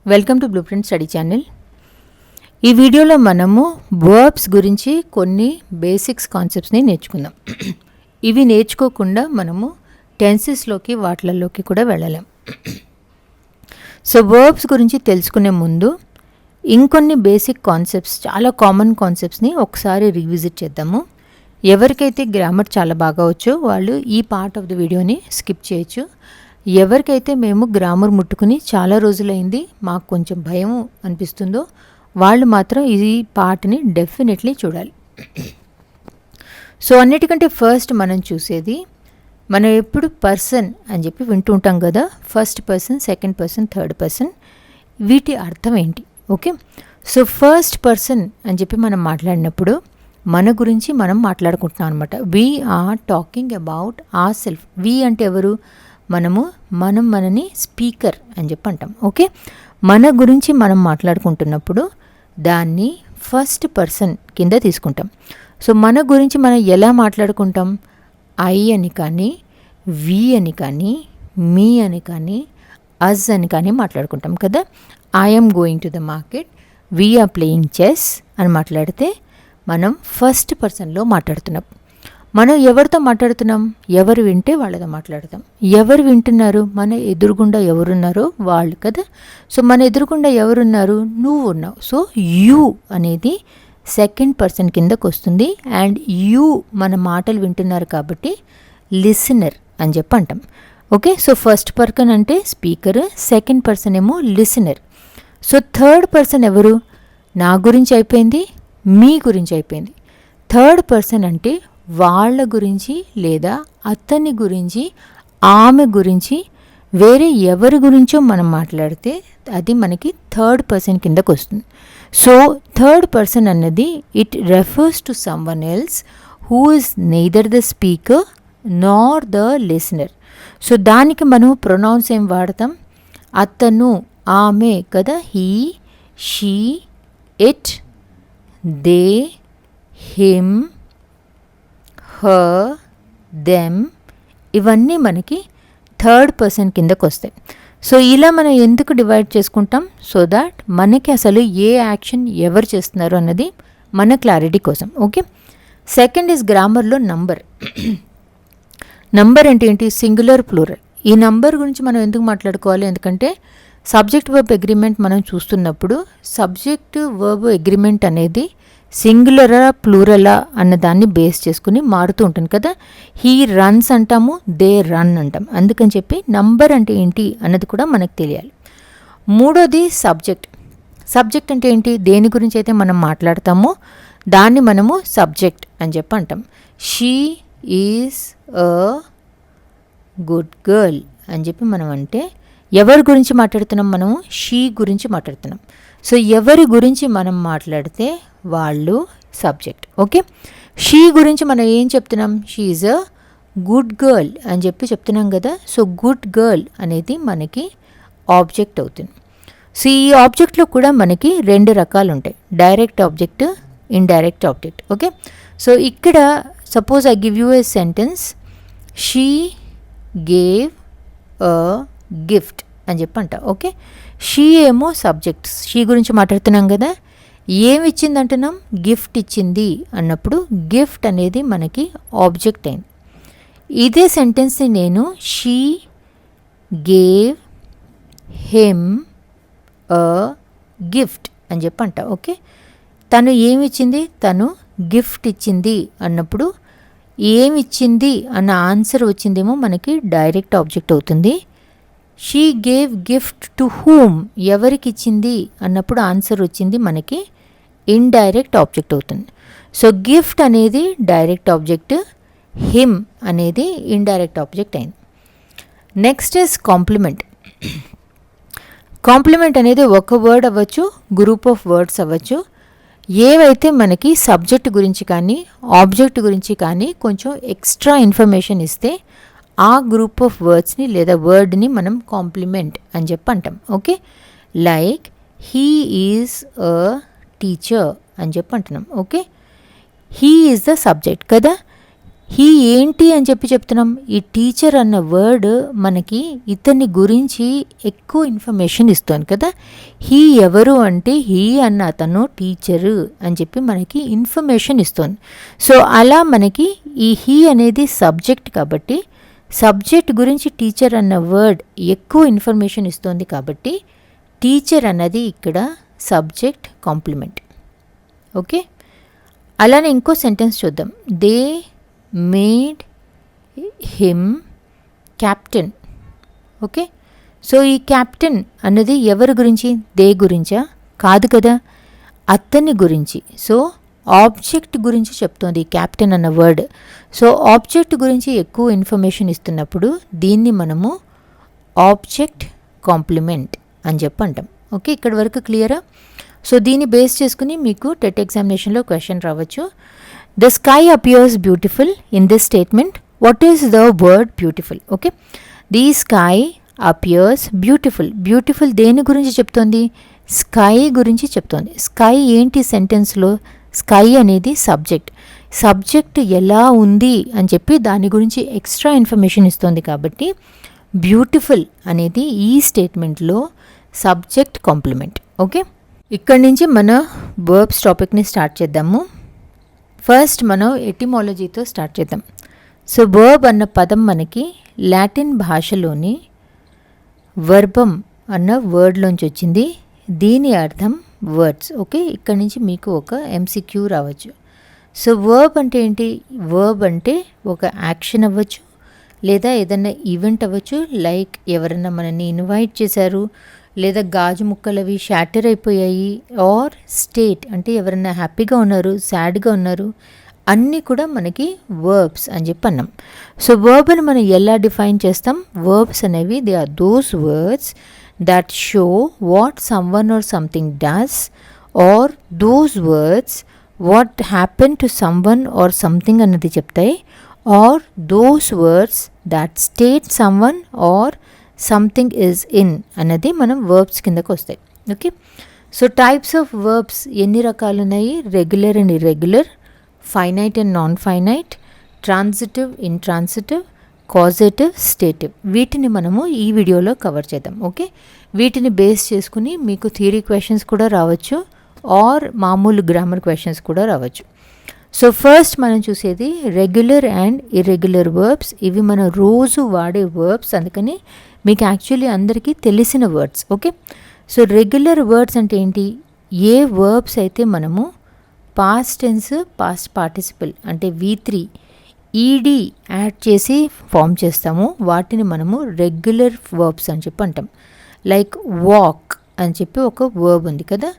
Welcome to blue print study channel. ఈ వీడియోలో మనము వర్బ్స్ గురించి కొన్ని బేసిక్స్ కాన్సెప్ట్స్ని నేర్చుకుందాం. ఇవి నేర్చుకోకుండా మనము టెన్సెస్లోకి వాటిలలోకి కూడా వెళ్ళలేం. సో వర్బ్స్ గురించి తెలుసుకునే ముందు ఇంకొన్ని బేసిక్ కాన్సెప్ట్స్, చాలా కామన్ కాన్సెప్ట్స్ని ఒకసారి రివిజిట్ చేద్దాము. ఎవరికైతే గ్రామర్ చాలా బాగా వచ్చో వాళ్ళు ఈ పార్ట్ ఆఫ్ ద వీడియోని స్కిప్ చేయొచ్చు. ఎవరికైతే మేము గ్రామర్ ముట్టుకుని చాలా రోజులైంది, మాకు కొంచెం భయం అనిపిస్తుందో వాళ్ళు మాత్రం ఈ పార్ట్ని డెఫినెట్లీ చూడాలి. సో అన్నిటికంటే ఫస్ట్ మనం చూసేది, మనం ఎప్పుడు పర్సన్ అని చెప్పి వింటూ ఉంటాం కదా, first person, second person, third person, వీటి అర్థం ఏంటి? ఓకే, సో ఫస్ట్ పర్సన్ అని చెప్పి మనం మాట్లాడినప్పుడు మన గురించి మనం మాట్లాడుకుంటున్నాం అనమాట. We are talking about our self. We అంటే ఎవరు? మనని స్పీకర్ అని చెప్పి అంటాం. ఓకే, మన గురించి మనం మాట్లాడుకుంటున్నప్పుడు దాన్ని ఫస్ట్ పర్సన్ కింద తీసుకుంటాం. సో మన గురించి మనం ఎలా మాట్లాడుకుంటాం? ఐ అని కానీ, వి అని కానీ, మీ అని కానీ, అజ్ అని కానీ మాట్లాడుకుంటాం కదా. I'm going to the market, we are playing chess అని మాట్లాడితే మనం ఫస్ట్ పర్సన్లో మాట్లాడుతున్నాం. మనం ఎవరితో మాట్లాడుతున్నాం? ఎవరు వింటే వాళ్ళతో మాట్లాడతాం. ఎవరు వింటున్నారు? మన ఎదురుగుండా ఎవరున్నారో వాళ్ళు కదా. సో మన ఎదురుగుండా ఎవరున్నారు? నువ్వు ఉన్నావు. సో యూ అనేది సెకండ్ పర్సన్ కిందకు వస్తుంది. అండ్ యూ మన మాటలు వింటున్నారు కాబట్టి లిసనర్ అని చెప్పి అంటాం. ఓకే, సో ఫస్ట్ పర్సన్ అంటే స్పీకర్, సెకండ్ పర్సన్ ఏమో లిసనర్. సో థర్డ్ పర్సన్ ఎవరు? నా గురించి అయిపోయింది, మీ గురించి అయిపోయింది. థర్డ్ పర్సన్ అంటే వాళ్ళ గురించి లేదా అతని గురించి, ఆమె గురించి, వేరే ఎవరి గురించో మనం మాట్లాడితే అది మనకి థర్డ్ పర్సన్ కిందకు వస్తుంది. సో థర్డ్ పర్సన్ అన్నది it refers to someone else who is neither the speaker nor the listener. So దానికి మనం ప్రొనౌన్స్ ఏం వాడతాం? అతను, ఆమె కదా. He, she, it, they, him, her, them, ఇవన్నీ మనకి థర్డ్ పర్సన్ కిందకు వస్తాయి. సో ఇలా మనం ఎందుకు డివైడ్ చేసుకుంటాం? సో దాట్ మనకి అసలు ఏ యాక్షన్ ఎవరు చేస్తున్నారు అన్నది మన క్లారిటీ కోసం. ఓకే, సెకండ్ ఇస్ గ్రామర్లో నంబర్. నంబర్ అంటే ఏంటి? Singular, plural. ఈ నంబర్ గురించి మనం ఎందుకు మాట్లాడుకోవాలి? ఎందుకంటే సబ్జెక్ట్ వర్బ్ అగ్రిమెంట్ మనం చూస్తున్నప్పుడు సబ్జెక్ట్ వర్బ్ అగ్రిమెంట్ అనేది సింగులరా ప్లూరలా అన్న దాన్ని బేస్ చేసుకుని మారుతూ ఉంటుంది కదా. హీ రన్స్ అంటాము, దే రన్ అంటాం. అందుకని చెప్పి నంబర్ అంటే ఏంటి అన్నది కూడా మనకు తెలియాలి. మూడోది సబ్జెక్ట్. సబ్జెక్ట్ అంటే ఏంటి? దేని గురించి అయితే మనం మాట్లాడతామో దాన్ని మనము సబ్జెక్ట్ అని చెప్పి అంటాం. She is a good girl అని చెప్పి మనం అంటే ఎవరి గురించి మాట్లాడుతున్నాం? మనము షీ గురించి మాట్లాడుతున్నాం. సో ఎవరి గురించి మనం మాట్లాడితే వాళ్ళు సబ్జెక్ట్. ఓకే, షీ గురించి మనం ఏం చెప్తున్నాం? She is a good girl అని చెప్పి చెప్తున్నాం కదా. సో గుడ్ గర్ల్ అనేది మనకి ఆబ్జెక్ట్ అవుతుంది. సో ఈ ఆబ్జెక్ట్లో కూడా మనకి రెండు రకాలు ఉంటాయి, direct object, indirect object. Okay, so ఇక్కడ suppose I give you a sentence, she gave a gift అని చెప్పి అంట. ఓకే, షీ ఏమో సబ్జెక్ట్, షీ గురించి మాట్లాడుతున్నాం కదా. ఏమి ఇచ్చింది అంటున్నాం? గిఫ్ట్ ఇచ్చింది అన్నప్పుడు గిఫ్ట్ అనేది మనకి ఆబ్జెక్ట్ అయింది. ఇదే సెంటెన్స్ని నేను she gave him a gift అని చెప్పి అంట. ఓకే, తను ఏమి ఇచ్చింది? తను గిఫ్ట్ ఇచ్చింది అన్నప్పుడు ఏమి ఇచ్చింది అన్న ఆన్సర్ వచ్చిందేమో మనకి డైరెక్ట్ ఆబ్జెక్ట్ అవుతుంది. She gave gift to whom, ఎవరికి ఇచ్చింది అన్నప్పుడు ఆన్సర్ వచ్చింది మనకి ఇండైరెక్ట్ ఆబ్జెక్ట్ అవుతుంది. సో గిఫ్ట్ అనేది డైరెక్ట్ ఆబ్జెక్ట్, హిమ్ అనేది ఇండైరెక్ట్ ఆబ్జెక్ట్ అయింది. Next is complement. కాంప్లిమెంట్ అనేది ఒక వర్డ్ అవ్వచ్చు, గ్రూప్ ఆఫ్ వర్డ్స్ అవ్వచ్చు. ఏవైతే మనకి సబ్జెక్ట్ గురించి కానీ ఆబ్జెక్ట్ గురించి కానీ కొంచెం ఎక్స్ట్రా ఇన్ఫర్మేషన్ ఇస్తే ఆ గ్రూప్ ఆఫ్ వర్డ్స్ని లేదా వర్డ్ని మనం కాంప్లిమెంట్ అని చెప్పి అంటాం. Okay, like he is a teacher అని చెప్పి అంటున్నాం. Okay, he is the subject కదా. హీ ఏంటి అని చెప్తున్నాం, ఈ టీచర్ అన్న వర్డ్ మనకి ఇతని గురించి ఎక్కువ ఇన్ఫర్మేషన్ ఇస్తుంది కదా. హీ ఎవరు అంటే హీ అన్న అతను టీచరు అని చెప్పి మనకి ఇన్ఫర్మేషన్ ఇస్తుంది. సో అలా మనకి ఈ హీ అనేది సబ్జెక్ట్ కాబట్టి సబ్జెక్ట్ గురించి టీచర్ అన్న వర్డ్ ఎక్కువ ఇన్ఫర్మేషన్ ఇస్తుంది కాబట్టి టీచర్ అన్నది ఇక్కడ సబ్జెక్ట్ కాంప్లిమెంట్. ఓకే, అలానే ఇంకో సెంటెన్స్ చూద్దాం. They made him captain. Okay, so ఈ క్యాప్టెన్ అన్నది ఎవరి గురించి? దే గురించా? కాదు కదా, అతని గురించి. సో ఆబ్జెక్ట్ గురించి చెప్తోంది ఈ క్యాప్టెన్ అన్న వర్డ్. సో ఆబ్జెక్ట్ గురించి ఎక్కువ ఇన్ఫర్మేషన్ ఇస్తున్నప్పుడు దీన్ని మనము ఆబ్జెక్ట్ కాంప్లిమెంట్ అని చెప్పి అంటాం. ఓకే, ఇక్కడి వరకు క్లియరా? సో దీన్ని బేస్ చేసుకుని మీకు టెట్ ఎగ్జామినేషన్లో క్వశ్చన్ రావచ్చు. The sky appears beautiful in this statement. What is the word beautiful? Okay, the sky appears beautiful. Beautiful దేని గురించి చెప్తోంది? స్కై గురించి చెప్తోంది. స్కై ఏంటి సెంటెన్స్లో? స్కై అనేది సబ్జెక్ట్. సబ్జెక్ట్ ఎలా ఉంది అని చెప్పి దాని గురించి ఎక్స్ట్రా ఇన్ఫర్మేషన్ ఇస్తుంది కాబట్టి బ్యూటిఫుల్ అనేది ఈ స్టేట్మెంట్లో సబ్జెక్ట్ కాంప్లిమెంట్. ఓకే, ఇక్కడి నుంచి మన వర్బ్స్ టాపిక్ని స్టార్ట్ చేద్దాము. ఫస్ట్ మనం ఎటిమాలజీతో స్టార్ట్ చేద్దాం. సో వర్బ్ అన్న పదం మనకి లాటిన్ భాషలోని వర్బం అన్న వర్డ్లోంచి వచ్చింది. దీని అర్థం వర్డ్స్. ఓకే, ఇక్కడి నుంచి మీకు ఒక ఎంసీక్యూ రావచ్చు. సో వర్బ్ అంటే ఏంటి? వర్బ్ అంటే ఒక యాక్షన్ అవ్వచ్చు, లేదా ఏదన్నా ఈవెంట్ అవ్వచ్చు. లైక్ ఎవరన్నా మనల్ని ఇన్వైట్ చేశారు, లేదా గాజు ముక్కలు అవి షాటర్ అయిపోయాయి. ఆర్ స్టేట్ అంటే ఎవరన్నా హ్యాపీగా ఉన్నారు, సాడ్గా ఉన్నారు, అన్నీ కూడా మనకి వర్బ్స్ అని చెప్పి అన్నాం. సో వర్బ్ అని మనం ఎలా డిఫైన్ చేస్తాం? వర్బ్స్ అనేవి they are those words that show what someone or something does, or those words what happened to someone or something అన్నది చెప్తాయి. or those words that state someone or something is in అన్నది మనం verbs కిందకు వస్తాయి. Okay, so types of verbs ఎన్ని రకాలు ఉన్నాయి? Regular and irregular, finite and non finite, transitive, intransitive, causative, స్టేటివ్. వీటిని మనము ఈ వీడియోలో కవర్ చేద్దాం. ఓకే, వీటిని బేస్ చేసుకుని మీకు థియరీ క్వశ్చన్స్ కూడా రావచ్చు, ఆర్ మామూలు గ్రామర్ క్వశ్చన్స్ కూడా రావచ్చు. సో ఫస్ట్ మనం చూసేది రెగ్యులర్ అండ్ ఇర్రెగ్యులర్ వర్బ్స్. ఇవి మనం రోజు వాడే వర్బ్స్, అందుకని మీకు యాక్చువల్లీ అందరికీ తెలిసిన words. Okay, so regular words అంటే ఏంటి? ఏ వర్బ్స్ అయితే మనము పాస్ట్ టెన్స్, పాస్ట్ పార్టిసిపల్ అంటే V3 ఈడీ యాడ్ చేసి ఫామ్ చేస్తాము, వాటిని మనము రెగ్యులర్ వర్బ్స్ అని చెప్పి అంటాం. లైక్ వాక్ అని చెప్పి ఒక వర్బ్ ఉంది కదా,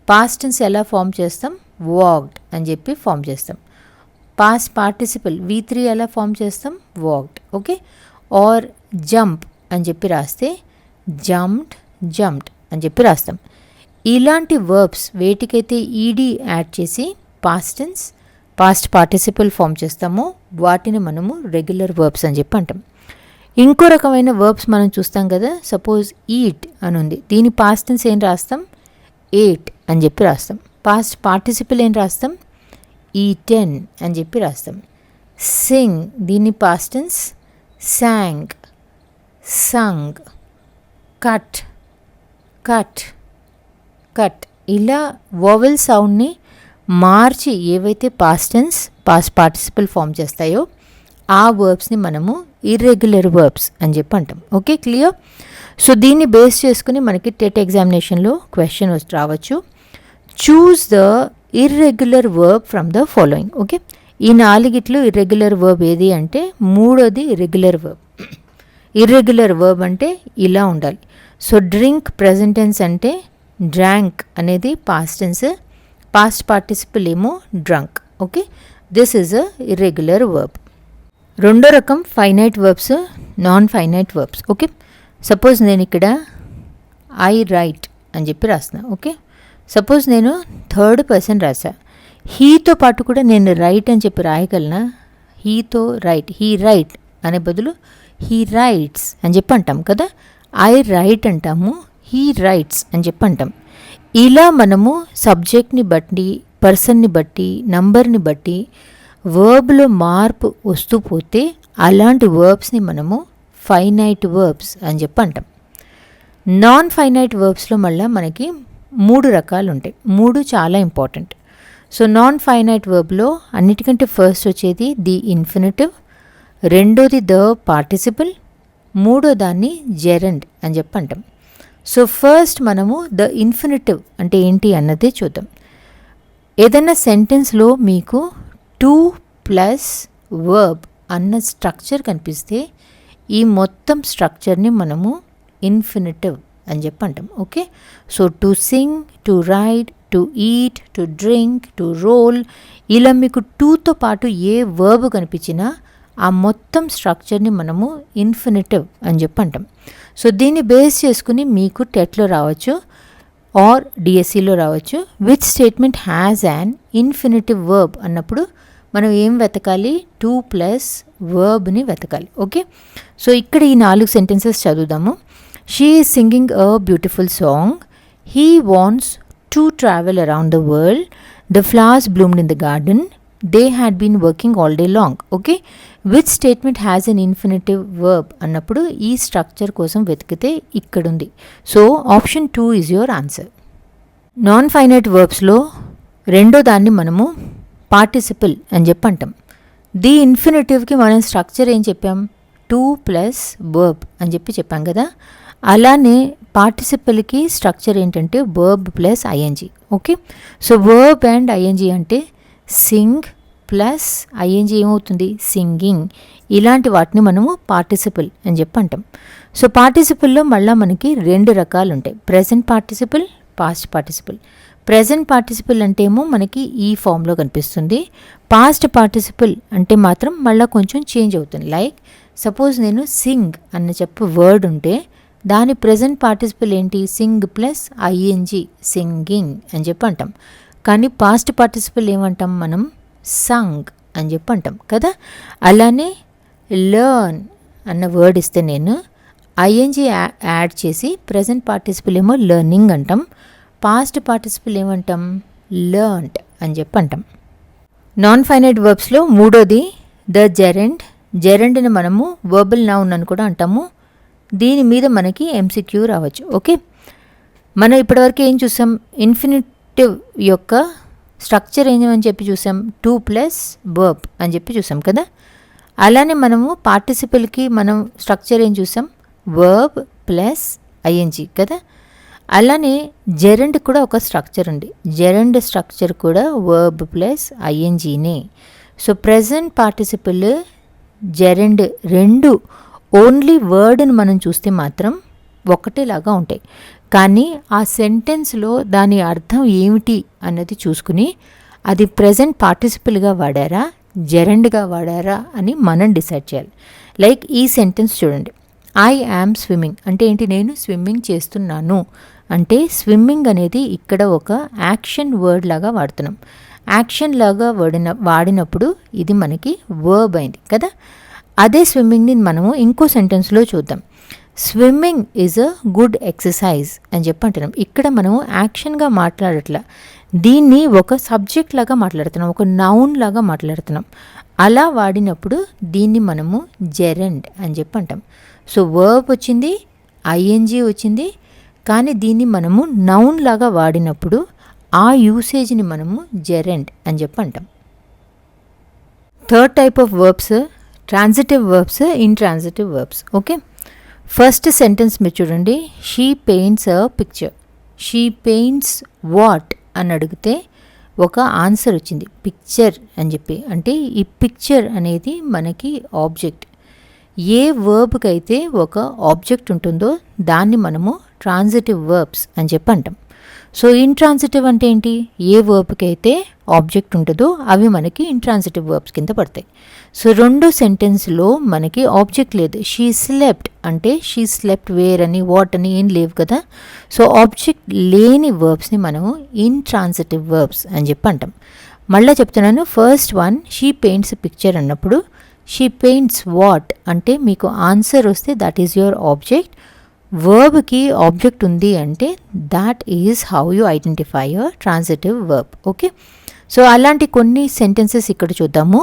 పాస్ట్ టెన్స్ ఎలా ఫామ్ చేస్తాం? వాక్డ్ అని చెప్పి ఫామ్ చేస్తాం. పాస్ట్ పార్టిసిపల్ V3 ఎలా ఫామ్ చేస్తాం? వాక్డ్. ఓకే, ఆర్ జంప్ అని చెప్పి రాస్తే జంప్డ్, జంప్డ్ అని చెప్పి రాస్తాం. ఇలాంటి వర్బ్స్ వేటికైతే ఈడీ యాడ్ చేసి past tense, past participle form చేస్తామో వాటిని మనము రెగ్యులర్ వర్బ్స్ అని చెప్పి అంటాం. ఇంకో రకమైన వర్బ్స్ మనం చూస్తాం కదా, సపోజ్ ఈట్ అని ఉంది, దీని పాస్ట్ టెన్స్ ఏం రాస్తాం? ఏట్ అని చెప్పి రాస్తాం. పాస్ట్ పార్టిసిపల్ ఏం రాస్తాం? ఈటెన్ అని చెప్పి రాస్తాం. సింగ్, దీని past tense sang, sung. Cut, cut, cut. ఇలా వోవెల్ సౌండ్ని మార్చి ఏవైతే past tense, past participle form చేస్తాయో ఆ వర్బ్స్ని మనము ఇర్రెగ్యులర్ వర్బ్స్ అని చెప్పి అంటాం. Okay, clear? సో దీన్ని బేస్ చేసుకుని మనకి టెట్ ఎగ్జామినేషన్లో క్వశ్చన్ రావచ్చు. Choose the irregular verb from the following. Okay, ఈ నాలుగిట్లో ఇర్రెగ్యులర్ వర్బ్ ఏది అంటే మూడోది ఇర్రెగ్యులర్ వర్బ్. ఇర్రెగ్యులర్ వర్బ్ అంటే ఇలా ఉండాలి. సో డ్రింక్ ప్రెజెంట్ టెన్స్ అంటే డ్రాంక్ అనేది పాస్ట్ టెన్స్, పాస్ట్ పార్టిసిపల్ ఏమో drunk. Okay, this is a irregular verb. రెండో రకం finite verbs, non finite verbs. Okay, suppose నేను ఇక్కడ ఐ రైట్ అని చెప్పి రాసిన. ఓకే, సపోజ్ నేను థర్డ్ పర్సన్ రాసా, హీతో పాటు కూడా నేను రైట్ అని చెప్పి రాయగలనా? హీతో రైట్, హీ రైట్ అనే బదులు హీ రైట్స్ అని చెప్పి అంటాం కదా. ఐ రైట్ అంటాము, హీ రైట్స్ అని చెప్పి అంటాం. ఇలా మనము సబ్జెక్ట్ని బట్టి, పర్సన్ని బట్టి, నంబర్ని బట్టి వర్బ్లో మార్పు వస్తూ పోతే అలాంటి వర్బ్స్ని మనము ఫైనైట్ వర్బ్స్ అని చెప్పి అంటాం. నాన్ ఫైనైట్ వర్బ్స్లో మళ్ళీ మనకి 3 రకాలు ఉంటాయి. 3 చాలా ఇంపార్టెంట్. సో నాన్ ఫైనైట్ వర్బ్లో అన్నిటికంటే ఫస్ట్ వచ్చేది ది ఇన్ఫినిటివ్, రెండోది ద పార్టిసిపుల్, మూడో దాన్ని జెరండ్ అని చెప్పి అంటాం. సో ఫస్ట్ మనము ద ఇన్ఫినిటివ్ అంటే ఏంటి అన్నదే చూద్దాం. ఏదైనా సెంటెన్స్లో మీకు టు ప్లస్ వర్బ్ అన్న స్ట్రక్చర్ కనిపిస్తే ఈ మొత్తం స్ట్రక్చర్ని మనము ఇన్ఫినిటివ్ అని చెప్పి అంటాం. Okay, so to sing, to ride, to eat, to drink, to roll, ఇలా మీకు టూతో పాటు ఏ వర్బ్ కనిపించినా ఆ మొత్తం స్ట్రక్చర్ని మనము ఇన్ఫినిటివ్ అని చెప్పి అంటాం. సో దీన్ని బేస్ చేసుకుని మీకు టెట్లో రావచ్చు ఆర్ డిఎస్సిలో రావచ్చు. Which statement has an infinitive verb అన్నప్పుడు మనం ఏం వెతకాలి? టు ప్లస్ వర్బ్ని వెతకాలి. ఓకే, సో ఇక్కడ ఈ 4 సెంటెన్సెస్ చదువుదాము. She is singing a beautiful song. He wants to travel around the world. The flowers bloomed in the garden. They had been working all day long. Okay, which statement has an infinitive verb అన్నప్పుడు ఈ structure కోసం వెతికితే ఇక్కడుంది. So option 2 is your answer. Non finite వర్బ్స్లో రెండో దాన్ని మనము participle అని చెప్పి అంటాం. ది ఇన్ఫినిటివ్కి మనం స్ట్రక్చర్ ఏం చెప్పాం? టు ప్లస్ వర్బ్ అని చెప్పాం కదా. అలానే పార్టిసిపుల్కి స్ట్రక్చర్ ఏంటంటే verb plus ING. Okay, so verb and ING అంటే సింగ్ ప్లస్ ఐఎన్జీ ఏమవుతుంది? సింగింగ్. ఇలాంటి వాటిని మనము పార్టిసిపుల్ అని చెప్పి అంటాం. సో పార్టిసిపుల్లో మళ్ళీ మనకి 2 రకాలు ఉంటాయి. Present participle, past participle. Present participle అంటే ఏమో మనకి ఈ ఫామ్లో కనిపిస్తుంది. పాస్ట్ పార్టిసిపుల్ అంటే మాత్రం మళ్ళీ కొంచెం చేంజ్ అవుతుంది. లైక్ సపోజ్ నేను సింగ్ అన్న వర్డ్ ఉంటే దాని ప్రెజెంట్ పార్టిసిపుల్ ఏంటి? సింగ్ ప్లస్ ఐఎన్జీ, సింగింగ్ అని చెప్పి అంటాం. కానీ పాస్ట్ పార్టిసిపుల్ ఏమంటాం మనం? సంగ్ అని చెప్పి అంటాం కదా. అలానే లర్న్ అన్న వర్డ్ ఇస్తే నేను ఐఎన్జీ యాడ్ చేసి ప్రెజెంట్ పార్టిసిపుల్ ఏమో లెర్నింగ్ అంటాం. పాస్ట్ పార్టిసిపుల్ ఏమంటాం? లర్న్డ్ అని చెప్పి అంటాం. నాన్ ఫైనైట్ వర్బ్స్లో మూడోది ద జెరండ్. జెరండ్ని మనము వర్బల్ నౌన్ అని కూడా అంటాము. దీని మీద మనకి ఎంసీక్యూ రావచ్చు. ఓకే, మనం ఇప్పటివరకు ఏం చూసాం? ఇన్ఫినిటివ్ యొక్క స్ట్రక్చర్ ఏమని చెప్పి చూసాం? టు ప్లస్ వర్బ్ అని చెప్పి చూసాం కదా. అలానే మనము పార్టిసిపుల్కి మనం స్ట్రక్చర్ ఏం చూసాం? వర్బ్ ప్లస్ ఐఎన్జీ కదా. అలానే జెరండ్ కూడా ఒక స్ట్రక్చర్ ఉంది. జెరండ్ స్ట్రక్చర్ కూడా వర్బ్ ప్లస్ ఐఎన్జీనే. సో ప్రెజెంట్ పార్టిసిపుల్, జెరండ్ రెండు ఓన్లీ వర్డ్ని మనం చూస్తే మాత్రం ఒకటేలాగా ఉంటాయి. కానీ ఆ సెంటెన్స్లో దాని అర్థం ఏమిటి అన్నది చూసుకుని అది ప్రెజెంట్ పార్టిసిపుల్గా వాడారా, జెరండ్గా వాడారా అని మనం డిసైడ్ చేయాలి. లైక్ ఈ సెంటెన్స్ చూడండి. ఐ యామ్ స్విమ్మింగ్ అంటే ఏంటి? నేను స్విమ్మింగ్ చేస్తున్నాను అంటే స్విమ్మింగ్ అనేది ఇక్కడ ఒక యాక్షన్ వర్డ్ లాగా వాడుతున్నాం. యాక్షన్ లాగా వాడినప్పుడు ఇది మనకి వర్బ్ అయింది కదా. అదే స్విమ్మింగ్ని మనము ఇంకో సెంటెన్స్లో చూద్దాం. Swimming is a good exercise అని చెప్పి అంటున్నాం. ఇక్కడ మనము యాక్షన్గా మాట్లాడట్లా, దీన్ని ఒక సబ్జెక్ట్ లాగా మాట్లాడుతున్నాం, ఒక నౌన్ లాగా మాట్లాడుతున్నాం. అలా వాడినప్పుడు దీన్ని మనము జెరండ్ అని చెప్పి అంటాం. సో వర్బ్ వచ్చింది, ఐఎన్జీ వచ్చింది, కానీ దీన్ని మనము నౌన్ లాగా వాడినప్పుడు ఆ యూసేజ్ని మనము జెరండ్ అని చెప్పి అంటాం. Third type of verbs transitive verbs, intransitive verbs. Okay, first sentence మీరు చూడండి. She paints a picture. She paints what అని అడిగితే ఒక ఆన్సర్ వచ్చింది, పిక్చర్ అని చెప్పి. అంటే ఈ పిక్చర్ అనేది మనకి ఆబ్జెక్ట్. ఏ వర్బ్కి అయితే ఒక ఆబ్జెక్ట్ ఉంటుందో దాన్ని మనము ట్రాన్సిటివ్ వర్బ్స్ అని చెప్పి అంటాం. సో ఇంట్రాన్సిటివ్ అంటే ఏంటి? ఏ వర్బ్కి అయితే ఆబ్జెక్ట్ ఉంటుందో అవి మనకి ఇంట్రాన్సిటివ్ వర్బ్స్ కింద పడతాయి. సో రెండు సెంటెన్స్లో మనకి ఆబ్జెక్ట్ లేదు. షీ స్లెప్ట్ అంటే షీ స్లెప్ట్ వేర్ అని, వాట్ అని ఏం లేవు కదా. సో ఆబ్జెక్ట్ లేని వర్బ్స్ని మనము ఇంట్రాన్సిటివ్ వర్బ్స్ అని చెప్పి అంటాం. మళ్ళీ చెప్తున్నాను, first one she paints picture అన్నప్పుడు షీ పెయింట్స్ వాట్ అంటే మీకు ఆన్సర్ వస్తే దట్ ఈజ్ యువర్ ఆబ్జెక్ట్. వర్బ్కి ఆబ్జెక్ట్ ఉంది అంటే that is how you identify your transitive verb. Okay, so అలాంటి కొన్ని సెంటెన్సెస్ ఇక్కడ చూద్దాము.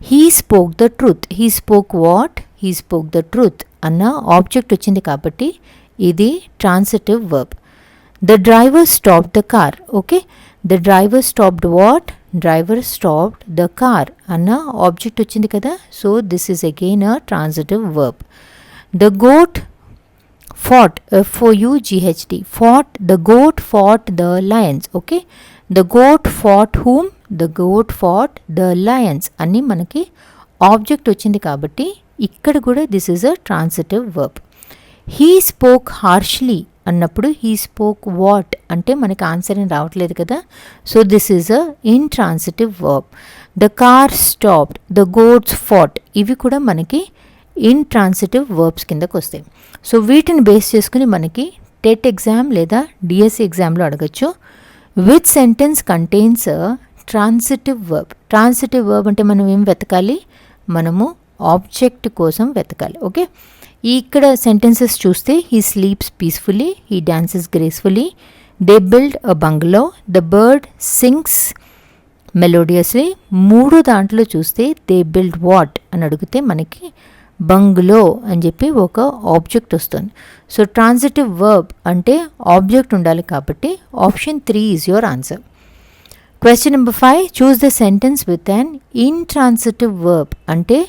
He spoke the truth. He spoke what? He spoke the truth అన్న ఆబ్జెక్ట్ వచ్చింది కాబట్టి ఇది transitive verb. The driver stopped the car. Okay, the driver stopped what? Driver stopped the car అన్న object వచ్చింది కదా. So this is again a transitive verb. The goat fought, F-O-U-G-H-T, fought, the goat fought the lions. Okay, the goat fought whom? The goat fought the lions అని మనకి object వచ్చింది కాబట్టి ఇక్కడ కూడా this is a transitive verb. He spoke harshly అన్నప్పుడు he spoke what అంటే మనకి answer ఏం రావట్లేదు కదా. So this is a intransitive verb. The car stopped, the goats fought, ఇవి కూడా మనకి ఇంట్రాన్సిటివ్ వర్బ్స్ కిందకు వస్తాయి. సో వీటిని బేస్ చేసుకుని మనకి టెట్ ఎగ్జామ్ లేదా డిఎస్సి ఎగ్జామ్లో అడగచ్చు. Which sentence contains transitive verb. Transitive verb అంటే మనం ఏం వెతకాలి? మనము ఆబ్జెక్ట్ కోసం వెతకాలి. ఓకే, ఇక్కడ సెంటెన్సెస్ చూస్తే he sleeps peacefully, he dances gracefully, they build a bungalow, the bird sings melodiously. మూడు దాంట్లో చూస్తే దే బిల్డ్ వాట్ అని అడిగితే మనకి బంగ్లో అని చెప్పి ఒక ఆబ్జెక్ట్ వస్తుంది. సో ట్రాన్సిటివ్ వర్బ్ అంటే ఆబ్జెక్ట్ ఉండాలి కాబట్టి option 3 is your answer. Question number 5, choose the sentence with an intransitive verb అంటే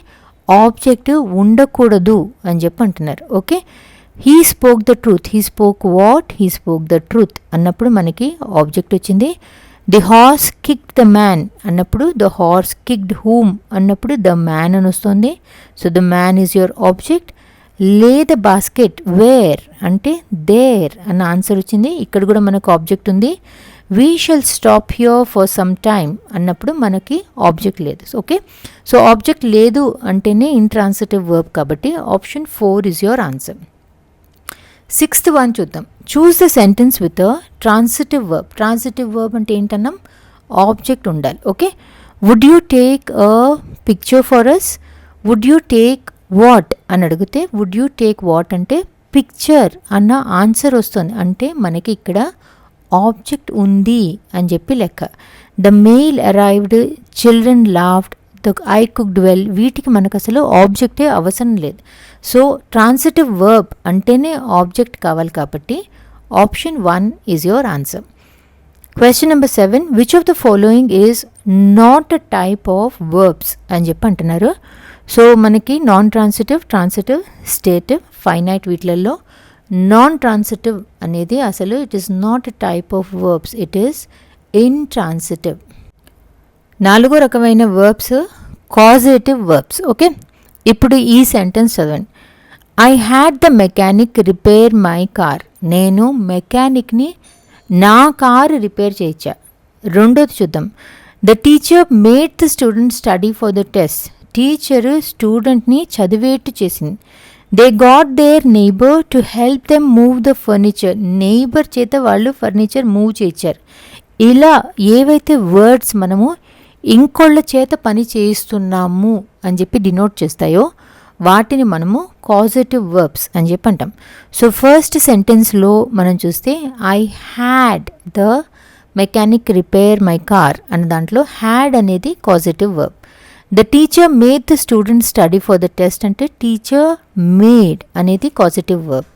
ఆబ్జెక్ట్ ఉండకూడదు అని చెప్పి అంటున్నారు. Okay, he spoke the truth. He spoke what? He spoke the truth అన్నప్పుడు మనకి ఆబ్జెక్ట్ వచ్చింది. The horse kicked the man అన్నప్పుడు the horse kicked whom అన్నప్పుడు ద మ్యాన్ అని వస్తుంది. So the man is your object. లే ద బాస్కెట్ వేర్ అంటే there అన్న ఆన్సర్ వచ్చింది. ఇక్కడ కూడా మనకు ఆబ్జెక్ట్ ఉంది. We shall stop here for some time అన్నప్పుడు మనకి ఆబ్జెక్ట్ లేదు. ఓకే, సో ఆబ్జెక్ట్ లేదు అంటేనే ఇంట్రాన్సిటివ్ వర్బ్ కాబట్టి option 4 is your answer. 6th one చూద్దాం. Choose the sentence with a transitive verb. Transitive verb అంటే ఏంటన్నాం? ఆబ్జెక్ట్ ఉండాలి. Okay, would you take a picture for us? Would you take what అని అడిగితే would you take what అంటే picture అన్న answer వస్తుంది. అంటే మనకి ఇక్కడ ఆబ్జెక్ట్ ఉంది అని చెప్పి లెక్క. The mail arrived, children laughed, the I cooked well, వీటికి మనకు అసలు ఆబ్జెక్టే అవసరం లేదు. సో ట్రాన్సిటివ్ వర్బ్ అంటేనే ఆబ్జెక్ట్ కావాలి కాబట్టి option 1 is your answer. Question number 7, which of the following is not a type of verbs అని చెప్పి అంటున్నారు. సో మనకి non transitive, transitive, stative, finite వీటిలలో నాన్ ట్రాన్సిటివ్ అనేది అసలు it is not a type of verbs, it is intransitive. 4వ రకమైన verbs causative verbs. Okay, ఇప్పుడు ఈ సెంటెన్స్ చదవండి. I had the mechanic repair my car. నేను మెకానిక్ని నా కారు రిపేర్ చేయించా. రెండోది చూద్దాం. The teacher made the student study for the test. Teacher స్టూడెంట్ని చదివేట్టు చేసింది. They got their neighbour to help them move the furniture. Neighbour చేత వాళ్ళు ఫర్నిచర్ మూవ్ చేయించారు. ఇలా ఏవైతే వర్డ్స్ మనము ఇంకోళ్ళ చేత పని చేయిస్తున్నాము అని చెప్పి డినోట్ చేస్తాయో వాటిని మనము కాజేటివ్ వర్బ్స్ అని చెప్పి అంటాం. సో ఫస్ట్ సెంటెన్స్లో మనం చూస్తే I had the mechanic repair my car అన్న దాంట్లో హ్యాడ్ అనేది causative verb. The teacher made the student study for the test అంటే టీచర్ మేడ్ అనేది causative verb.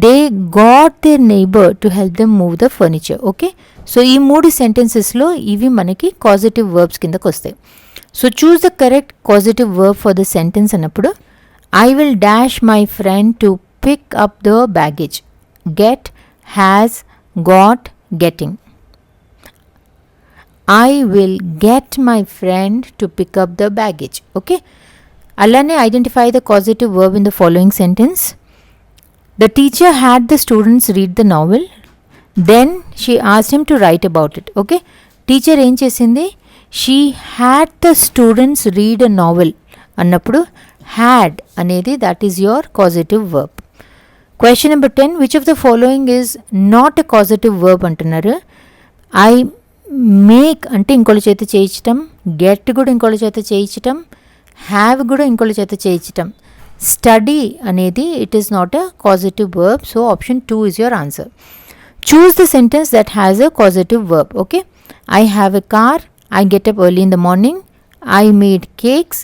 They got their neighbour to help them move the furniture. Okay, so ఈ 3 సెంటెన్సెస్లో ఇవి మనకి causative verbs కిందకు వస్తాయి. So choose the correct causative verb for the sentence అన్నప్పుడు I will dash my friend to pick up the baggage. Get, has, got, getting. I will get my friend to pick up the baggage. Okay, అలానే identify the causative verb in the following sentence. The teacher had the students read the novel. Then she asked him to write about it. Okay, teacher ఏం చేసింది? She had the students read a novel అన్నప్పుడు had అనేది that is your causative verb. Question number 10, which of the following is not a causative verb అంటున్నారు. I make అంటే ఇంకోళ్ళ చేత చేయించటం, get కూడా ఇంకోళ్ళ చేత చేయించటం, have కూడా ఇంకోళ్ళ చేత చేయించటం. స్టడీ అనేది it is not a causative verb. So option 2 is your answer. Choose the sentence that has a causative verb. Okay, I have a car, I get up early in the morning. I made cakes.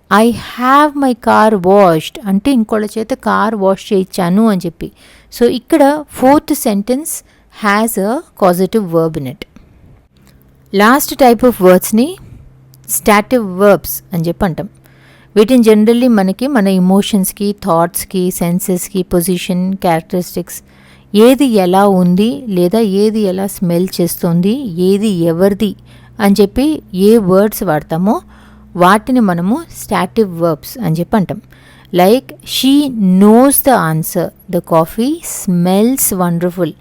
I have my car washed. అంటే ఇంకోళ్ళ చేత car wash చేయించాను అని చెప్పి. So ఇక్కడ fourth sentence has a causative verb in it. Last type of వర్డ్స్ని stative verbs అని చెప్పి అంటాం. వీటిని జనరల్లీ మనకి మన ఇమోషన్స్కి, థాట్స్కి, సెన్సెస్కి, పొజిషన్, క్యారెక్టరిస్టిక్స్, ఏది ఎలా ఉంది లేదా ఏది ఎలా స్మెల్ చేస్తుంది, ఏది ఎవరిది అని చెప్పి ఏ వర్డ్స్ వాడతామో వాటిని మనము స్టాటివ్ వర్బ్స్ అని చెప్పి అంటాం. Like she knows the answer, the coffee smells wonderful,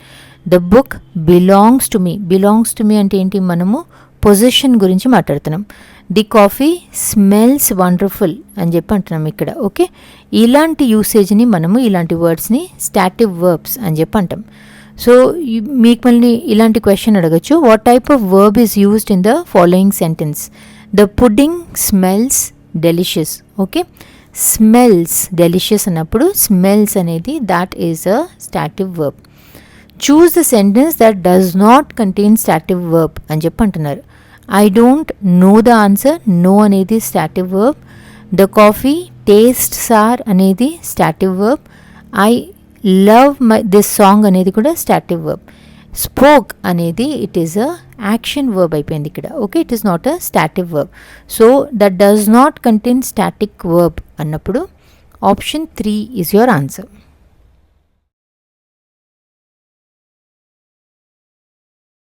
the book belongs to me. Belongs to me అంటే ఏంటి, మనము పొజిషన్ గురించి మాట్లాడుతున్నాం. ది కాఫీ స్మెల్స్ వండర్ఫుల్ అని చెప్పి అంటున్నాం ఇక్కడ. ఓకే, ఇలాంటి యూసేజ్ని మనము ఇలాంటి వర్డ్స్ని స్టాటివ్ వర్బ్స్ అని చెప్పి అంటాం. సో మీకు మళ్ళీ ఇలాంటి క్వశ్చన్ అడగచ్చు, what type of verb is used in the following sentence? The pudding smells delicious. Okay, smells delicious అన్నప్పుడు స్మెల్స్ అనేది that is a stative verb. Choose the sentence that does not contain stative verb అని చెప్పి అంటున్నారు. I don't know the answer, no అనేది stative verb. The coffee tastes are అనేది stative verb. I love my this song అనేది కూడా stative verb. Spoke అనేది it is a action verb అయిపోయింది ఇక్కడ. Okay, it is not a stative verb. So that does not contain static verb అన్నప్పుడు option 3 is your answer.